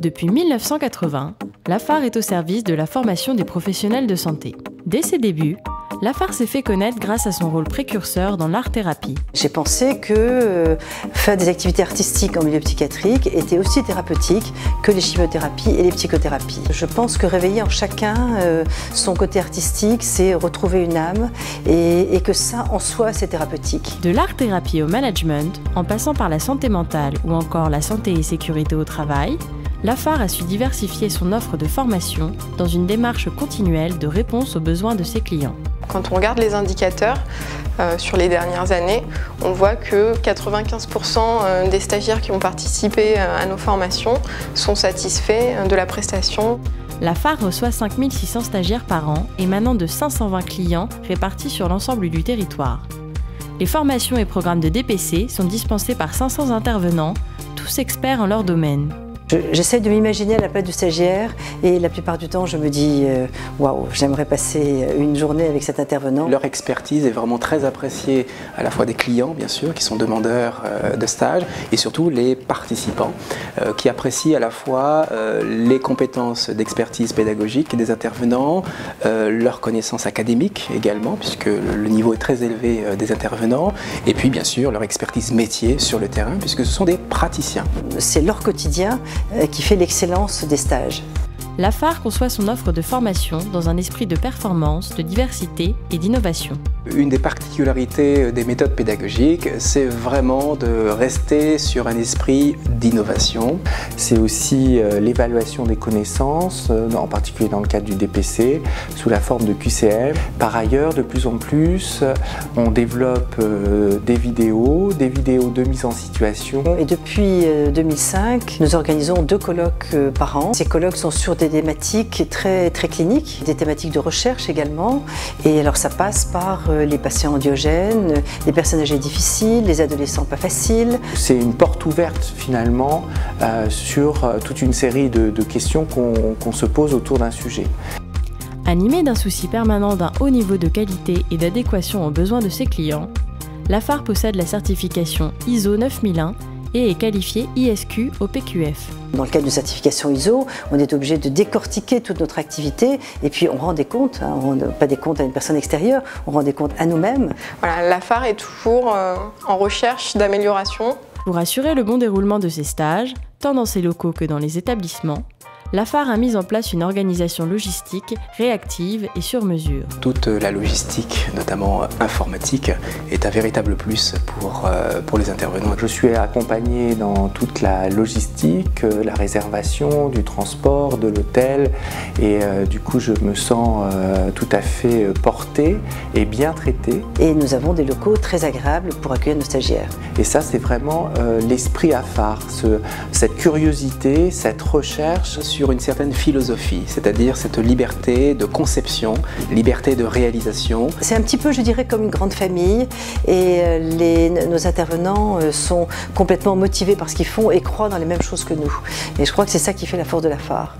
Depuis 1980, la phare est au service de la formation des professionnels de santé. Dès ses débuts, la phare s'est fait connaître grâce à son rôle précurseur dans l'art-thérapie. J'ai pensé que faire des activités artistiques en milieu psychiatrique était aussi thérapeutique que les chimiothérapies et les psychothérapies. Je pense que réveiller en chacun son côté artistique, c'est retrouver une âme et que ça, en soi, c'est thérapeutique. De l'art-thérapie au management, en passant par la santé mentale ou encore la santé et sécurité au travail, la phare a su diversifier son offre de formation dans une démarche continuelle de réponse aux besoins de ses clients. Quand on regarde les indicateurs sur les dernières années, on voit que 95% des stagiaires qui ont participé à nos formations sont satisfaits de la prestation. La phare reçoit 5600 stagiaires par an, émanant de 520 clients répartis sur l'ensemble du territoire. Les formations et programmes de DPC sont dispensés par 500 intervenants, tous experts en leur domaine. J'essaie de m'imaginer à la place du stagiaire et la plupart du temps je me dis waouh, j'aimerais passer une journée avec cet intervenant. Leur expertise est vraiment très appréciée à la fois des clients bien sûr qui sont demandeurs de stage et surtout les participants qui apprécient à la fois les compétences d'expertise pédagogique des intervenants, leurs connaissances académiques également puisque le niveau est très élevé des intervenants et puis bien sûr leur expertise métier sur le terrain puisque ce sont des praticiens. C'est leur quotidien qui fait l'excellence des stages. La phare conçoit son offre de formation dans un esprit de performance, de diversité et d'innovation. Une des particularités des méthodes pédagogiques, c'est vraiment de rester sur un esprit d'innovation. C'est aussi l'évaluation des connaissances, en particulier dans le cadre du DPC, sous la forme de QCM. Par ailleurs, de plus en plus, on développe des vidéos de mise en situation. Et depuis 2005, nous organisons 2 colloques par an. Ces colloques sont sur des thématiques très cliniques, des thématiques de recherche également. Et alors ça passe par les patients anxiogènes, les personnes âgées difficiles, les adolescents pas faciles. C'est une porte ouverte finalement sur toute une série de questions qu'on se pose autour d'un sujet. Animée d'un souci permanent d'un haut niveau de qualité et d'adéquation aux besoins de ses clients, la phare possède la certification ISO 9001 et est qualifiée ISQ au PQF. Dans le cadre d'une certification ISO, on est obligé de décortiquer toute notre activité et puis on rend des comptes, on rend pas des comptes à une personne extérieure, on rend des comptes à nous-mêmes. Voilà, la phare est toujours en recherche d'amélioration. Pour assurer le bon déroulement de ses stages, tant dans ses locaux que dans les établissements, la phare a mis en place une organisation logistique réactive et sur mesure. Toute la logistique, notamment informatique, est un véritable plus pour les intervenants. Je suis accompagné dans toute la logistique, la réservation, du transport, de l'hôtel et du coup je me sens tout à fait porté et bien traité. Et nous avons des locaux très agréables pour accueillir nos stagiaires. Et ça c'est vraiment l'esprit à phare, cette curiosité, cette recherche sur une certaine philosophie, c'est-à-dire cette liberté de conception, liberté de réalisation. C'est un petit peu, je dirais, comme une grande famille et nos intervenants sont complètement motivés par ce qu'ils font et croient dans les mêmes choses que nous. Et je crois que c'est ça qui fait la force de la phare.